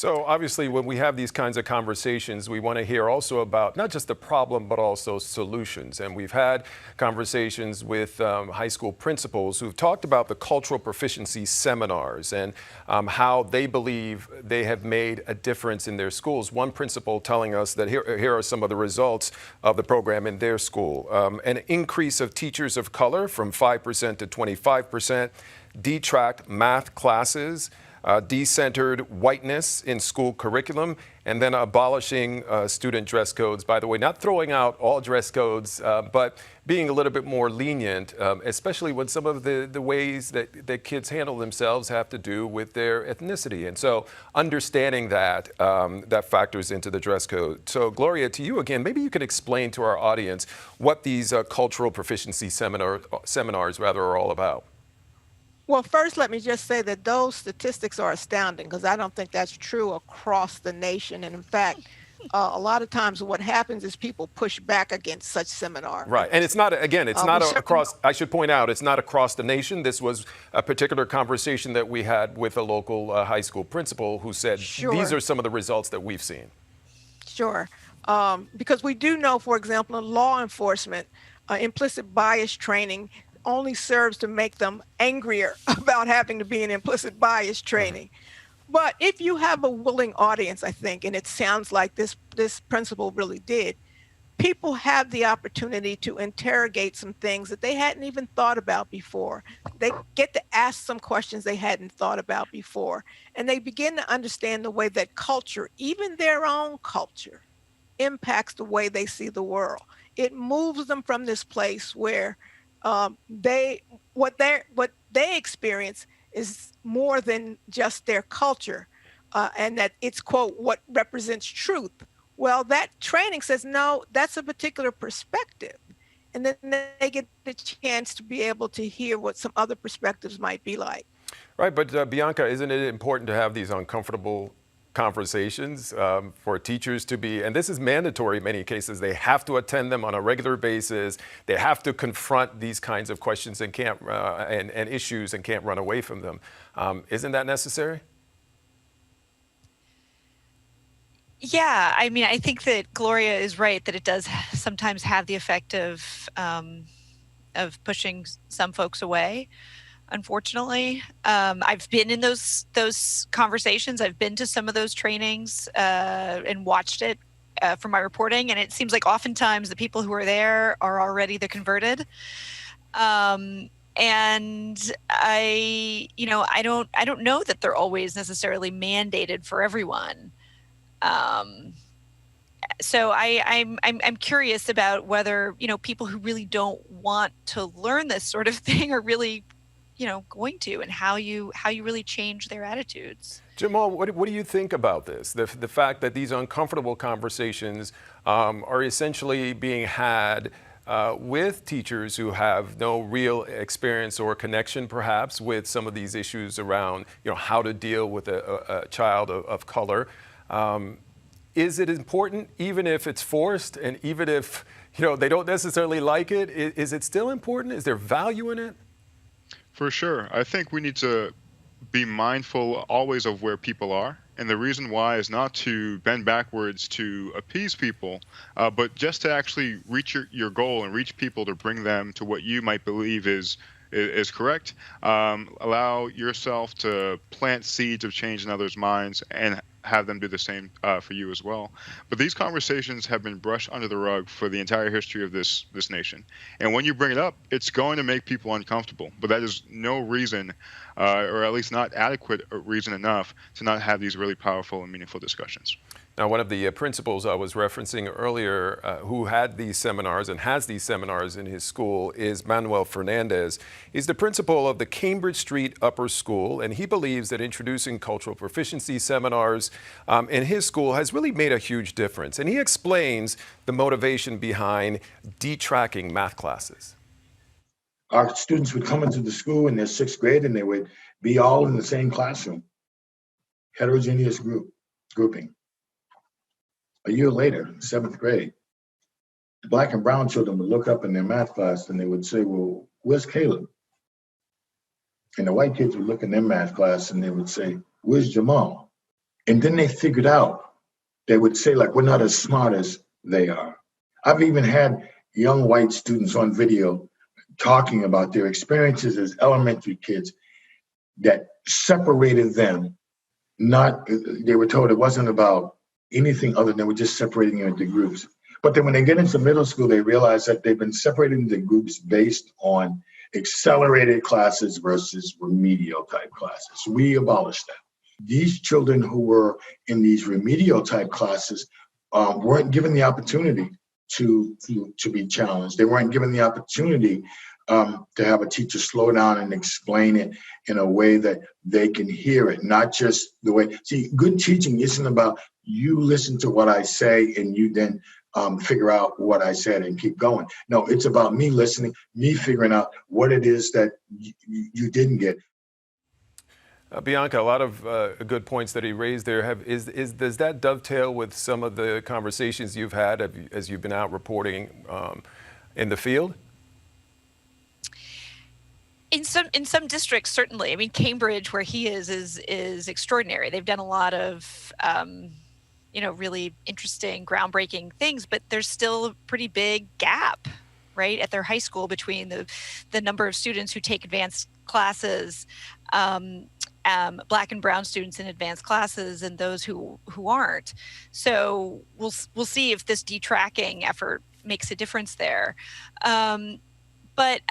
So obviously, when we have these kinds of conversations, we want to hear also about not just the problem, but also solutions. And we've had conversations with high school principals who've talked about the cultural proficiency seminars and how they believe they have made a difference in their schools. One principal telling us that here are some of the results of the program in their school. An increase of teachers of color from 5% to 25%, detract math classes, decentered whiteness in school curriculum, and then abolishing student dress codes. By the way, not throwing out all dress codes, but being a little bit more lenient, especially when some of the ways that kids handle themselves have to do with their ethnicity. And so understanding that, that factors into the dress code. So Gloria, to you again, maybe you could explain to our audience what these cultural proficiency seminars are all about. Well, first, let me just say that those statistics are astounding because I don't think that's true across the nation. And in fact, a lot of times what happens is people push back against such seminars. Right. And it's not, again, it's not across, I should point out, it's not across the nation. This was a particular conversation that we had with a local high school principal who said, these are some of the results that we've seen. Sure. Because we do know, for example, in law enforcement, implicit bias training only serves to make them angrier about having to be in implicit bias training. But if you have a willing audience, I think, and it sounds like this principal really did, people have the opportunity to interrogate some things that they hadn't even thought about before. They get to ask some questions they hadn't thought about before. And they begin to understand the way that culture, even their own culture, impacts the way they see the world. It moves them from this place where what they experience is more than just their culture, and that it's, quote, what represents truth. Well, that training says, no, that's a particular perspective. And then they get the chance to be able to hear what some other perspectives might be like. Right, but Bianca, isn't it important to have these uncomfortable conversations for teachers to be, and this is mandatory in many cases, they have to attend them on a regular basis. They have to confront these kinds of questions and can't and issues and can't run away from them. Isn't that necessary? Yeah, I mean, I think that Gloria is right that it does sometimes have the effect of pushing some folks away. Unfortunately, I've been in those conversations. I've been to some of those trainings and watched it for my reporting, and it seems like oftentimes the people who are there are already the converted. And I don't know that they're always necessarily mandated for everyone. So I'm curious about whether people who really don't want to learn this sort of thing are really going to, and how you really change their attitudes. Jamal, what do you think about this? The fact that these uncomfortable conversations are essentially being had with teachers who have no real experience or connection, perhaps, with some of these issues around, how to deal with a child of color. Is it important, even if it's forced, and even if they don't necessarily like it? Is it still important? Is there value in it? For sure. I think we need to be mindful always of where people are. And the reason why is not to bend backwards to appease people, but just to actually reach your goal and reach people to bring them to what you might believe is correct. Allow yourself to plant seeds of change in others' minds and have them do the same for you as well. But these conversations have been brushed under the rug for the entire history of this nation. And when you bring it up, it's going to make people uncomfortable. But that is no reason, or at least not adequate reason enough, to not have these really powerful and meaningful discussions. Now, one of the principals I was referencing earlier who had these seminars and has these seminars in his school is Manuel Fernandez. He's the principal of the Cambridge Street Upper School, and he believes that introducing cultural proficiency seminars in his school has really made a huge difference. And he explains the motivation behind detracking math classes. Our students would come into the school in their 6th grade and they would be all in the same classroom, heterogeneous grouping. A year later, 7th grade, the Black and brown children would look up in their math class and they would say, well, where's Caleb? And the white kids would look in their math class and they would say, where's Jamal? And then they figured out, they would say, like, we're not as smart as they are. I've even had young white students on video talking about their experiences as elementary kids that separated them. Not, they were told it wasn't about anything other than we're just separating them into groups. But then when they get into middle school, they realize that they've been separated into groups based on accelerated classes versus remedial type classes. We abolished that. These children who were in these remedial type classes weren't given the opportunity to be challenged. They weren't given the opportunity to have a teacher slow down and explain it in a way that they can hear it, not just the way. See, good teaching isn't about you listen to what I say and you then figure out what I said and keep going. No, it's about me listening, me figuring out what it is that you didn't get. Bianca, a lot of good points that he raised there. Does that dovetail with some of the conversations you've had as you've been out reporting in the field? In some districts, certainly. I mean, Cambridge, where he is extraordinary. They've done a lot of really interesting, groundbreaking things, but there's still a pretty big gap, right, at their high school between the number of students who take advanced classes, Black and brown students in advanced classes, and those who aren't. So we'll see if this detracking effort makes a difference there. But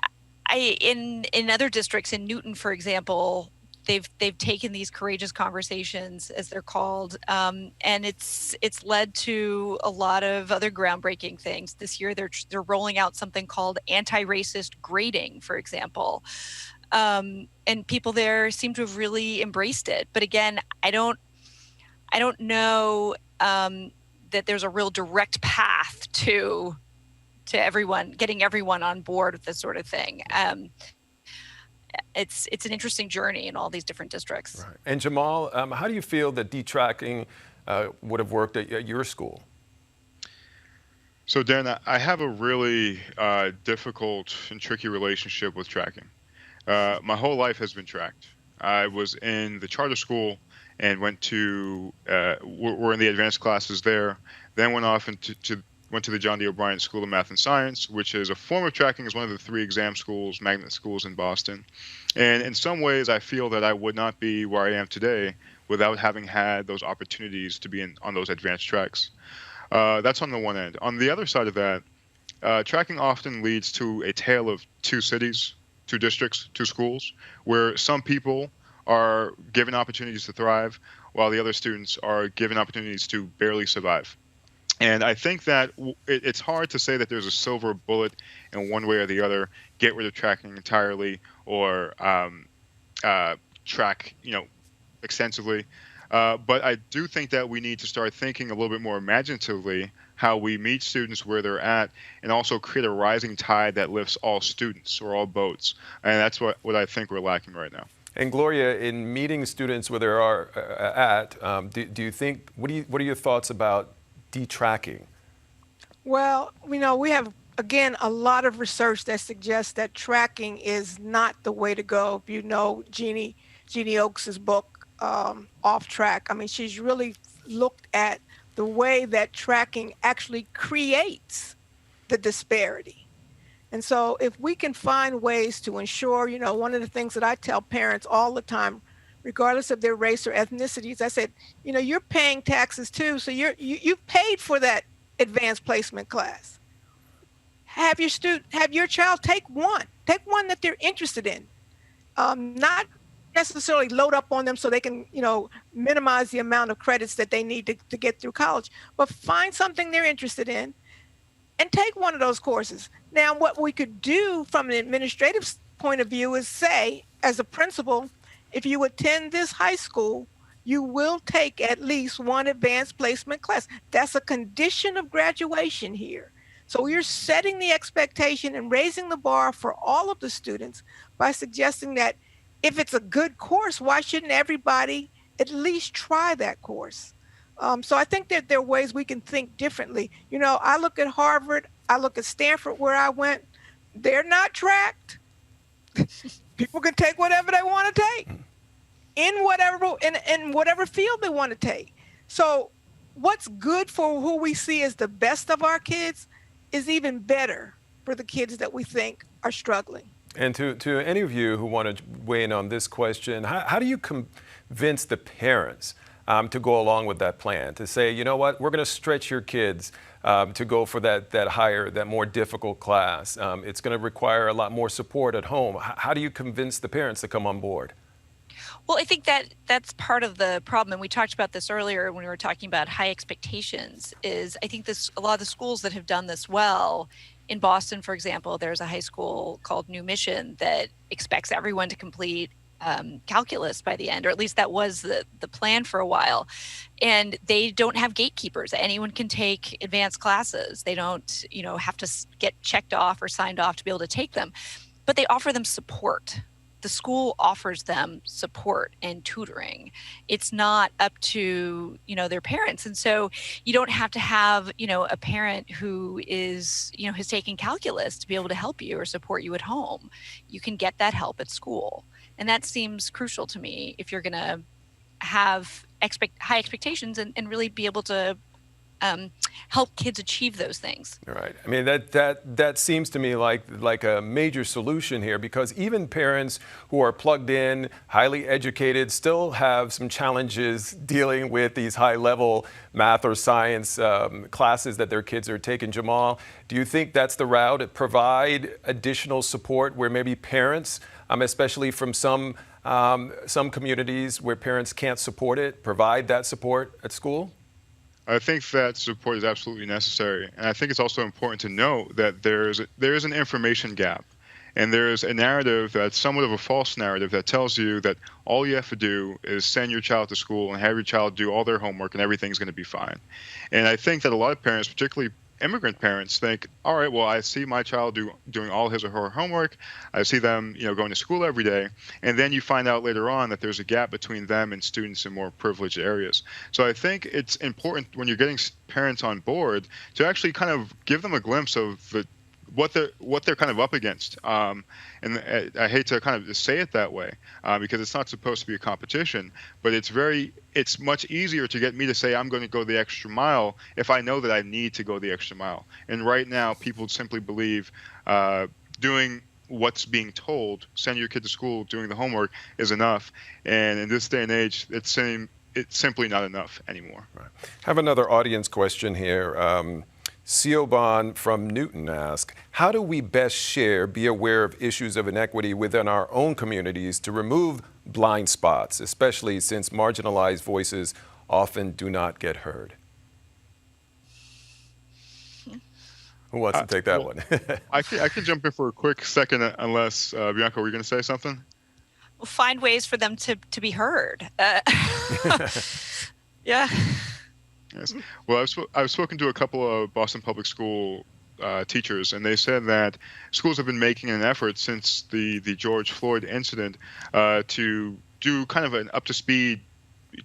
in other districts, in Newton, for example, they've taken these courageous conversations, as they're called, and it's led to a lot of other groundbreaking things. This year, they're rolling out something called anti-racist grading, for example. And people there seem to have really embraced it. But again, I don't know that there's a real direct path to everyone, getting everyone on board with this sort of thing. It's an interesting journey in all these different districts. Right. And Jamal, how do you feel that detracking would have worked at your school? So Dan, I have a really difficult and tricky relationship with tracking. My whole life has been tracked. I was in the charter school and went to, were in the advanced classes there, then went off went to the John D. O'Brien School of Math and Science, which is a form of tracking, is one of the 3 exam schools, magnet schools in Boston. And in some ways, I feel that I would not be where I am today without having had those opportunities to be on those advanced tracks. That's on the one end. On the other side of that, tracking often leads to a tale of 2 cities, 2 districts, 2 schools, where some people are given opportunities to thrive, while the other students are given opportunities to barely survive. And I think that it's hard to say that there's a silver bullet in one way or the other, get rid of tracking entirely or track, extensively. But I do think that we need to start thinking a little bit more imaginatively how we meet students where they're at and also create a rising tide that lifts all students or all boats. And that's what I think we're lacking right now. And Gloria, in meeting students where they are at, do you think, what are your thoughts about detracking? Well, we have, again, a lot of research that suggests that tracking is not the way to go. If you know Jeannie Oakes's book, Off Track, I mean, she's really looked at the way that tracking actually creates the disparity. And so if we can find ways to ensure, one of the things that I tell parents all the time, regardless of their race or ethnicities, I said, you're paying taxes too, so you've paid for that advanced placement class. Have your child take one that they're interested in, not necessarily load up on them so they can, minimize the amount of credits that they need to get through college, but find something they're interested in and take one of those courses. Now, what we could do from an administrative point of view is say, as a principal, if you attend this high school, you will take at least one advanced placement class. That's a condition of graduation here. So you're setting the expectation and raising the bar for all of the students by suggesting that if it's a good course, why shouldn't everybody at least try that course? So I think that there are ways we can think differently. I look at Harvard, I look at Stanford where I went, they're not tracked. People can take whatever they want to take. in whatever field they want to take. So what's good for who we see as the best of our kids is even better for the kids that we think are struggling. And to any of you who want to weigh in on this question, how do you convince the parents to go along with that plan, to say, you know what, we're going to stretch your kids to go for that higher, that more difficult class. It's going to require a lot more support at home. How do you convince the parents to come on board? Well, I think that's part of the problem, and we talked about this earlier when we were talking about high expectations. Is I think a lot of the schools that have done this well, in Boston, for example, there's a high school called New Mission that expects everyone to complete calculus by the end, or at least that was the plan for a while. And they don't have gatekeepers. Anyone can take advanced classes. They don't, have to get checked off or signed off to be able to take them, but they offer them support. The school offers them support and tutoring. It's not up to, their parents. And so you don't have to have, a parent who is, has taken calculus to be able to help you or support you at home. You can get that help at school. And that seems crucial to me if you're going to have high expectations and really be able to help kids achieve those things. Right. I mean, that seems to me like a major solution here, because even parents who are plugged in, highly educated, still have some challenges dealing with these high-level math or science classes that their kids are taking. Jamal, do you think that's the route? Provide additional support where maybe parents, especially from some communities where parents can't support it, provide that support at school? I think that support is absolutely necessary. And I think it's also important to note that there is an information gap. And there's a narrative that's somewhat of a false narrative that tells you that all you have to do is send your child to school and have your child do all their homework and everything's going to be fine. And I think that a lot of parents, particularly immigrant parents, think, all right, well, I see my child doing all his or her homework. I see them, going to school every day. And then you find out later on that there's a gap between them and students in more privileged areas. So I think it's important when you're getting parents on board to actually kind of give them a glimpse of what they're kind of up against. And I hate to kind of say it that way because it's not supposed to be a competition, but it's much easier to get me to say I'm going to go the extra mile if I know that I need to go the extra mile. And right now, people simply believe doing what's being told, send your kid to school, doing the homework is enough. And in this day and age, it's simply not enough anymore. Right. Have another audience question here. Siobhan from Newton asks, how do we best be aware of issues of inequity within our own communities to remove blind spots, especially since marginalized voices often do not get heard? Who wants to take that one? I can jump in for a quick second, unless, Bianca, were you going to say something? Well, find ways for them to be heard. Yeah. Yes. Well, I've spoken to a couple of Boston Public School teachers, and they said that schools have been making an effort since the George Floyd incident to do kind of an up-to-speed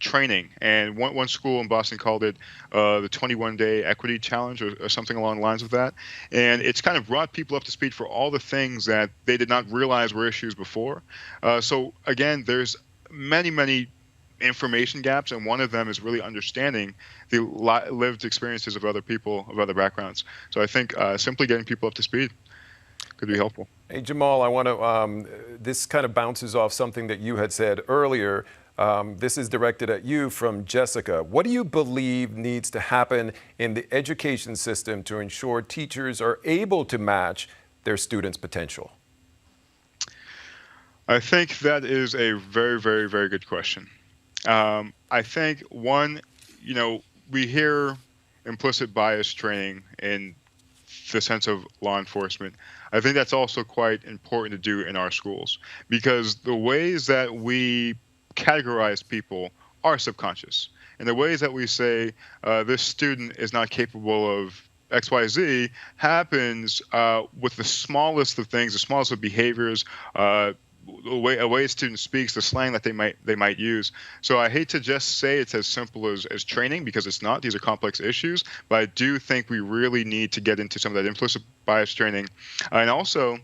training. And one school in Boston called it the 21-day equity challenge or something along the lines of that. And it's kind of brought people up to speed for all the things that they did not realize were issues before. So again, there's many information gaps, and one of them is really understanding the lived experiences of other people of other backgrounds. So I think simply getting people up to speed could be helpful. Hey, Jamal, I want to, this kind of bounces off something that you had said earlier. This is directed at you from Jessica. What do you believe needs to happen in the education system to ensure teachers are able to match their students' potential? I think that is a very, very, very good question. I think one, we hear implicit bias training in the sense of law enforcement. I think that's also quite important to do in our schools, because the ways that we categorize people are subconscious. And the ways that we say this student is not capable of XYZ happens with the smallest of things, the smallest of behaviors, a way a student speaks, the slang that they might use. So I hate to just say it's as simple as training, because it's not. These are complex issues, but I do think we really need to get into some of that implicit bias training. And also,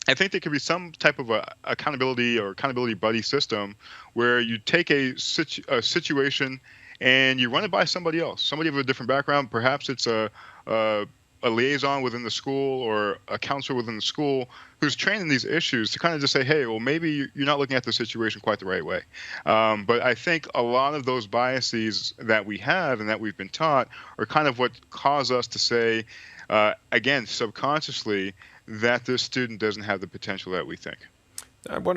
I think there could be some type of a accountability buddy system where you take a situation and you run it by somebody else, somebody of a different background. Perhaps it's a liaison within the school or a counselor within the school who's trained in these issues to kind of just say, hey, well, maybe you're not looking at the situation quite the right way. But I think a lot of those biases that we have and that we've been taught are kind of what cause us to say, again, subconsciously, that this student doesn't have the potential that we think. I Go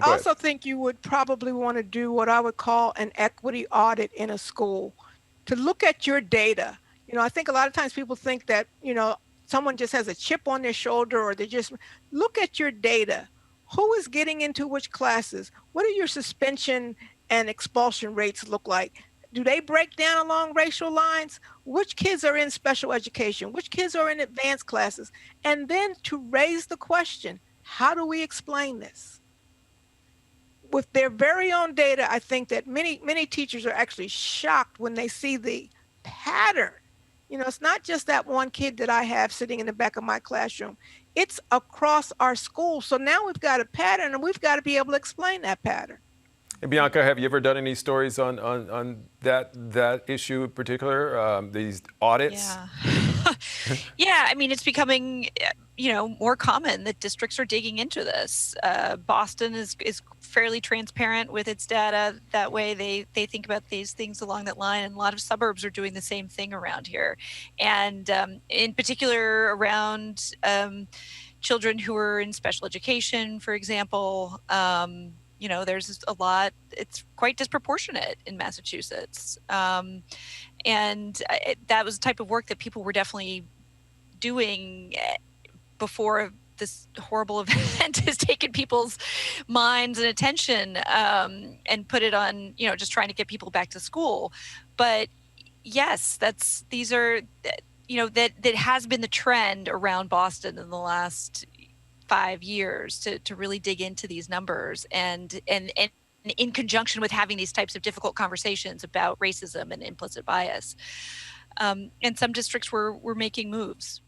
also ahead. think you would probably want to do what I would call an equity audit in a school to look at your data. I think a lot of times people think that, someone just has a chip on their shoulder, or they just look at your data. Who is getting into which classes? What do your suspension and expulsion rates look like? Do they break down along racial lines? Which kids are in special education? Which kids are in advanced classes? And then to raise the question, how do we explain this? With their very own data, I think that many teachers are actually shocked when they see the pattern. It's not just that one kid that I have sitting in the back of my classroom. It's across our school. So now we've got a pattern, and we've got to be able to explain that pattern. And Bianca, have you ever done any stories on that issue in particular, these audits? Yeah. Yeah, I mean, it's becoming, more common that districts are digging into this. Boston is fairly transparent with its data. That way they think about these things along that line, and a lot of suburbs are doing the same thing around here. And in particular around children who are in special education, for example, there's a lot, it's quite disproportionate in Massachusetts. And that was the type of work that people were definitely doing before this horrible event has taken people's minds and attention, and put it on, just trying to get people back to school. But yes, that has been the trend around Boston in the last 5 years to really dig into these numbers, and in conjunction with having these types of difficult conversations about racism and implicit bias. And some districts were making moves.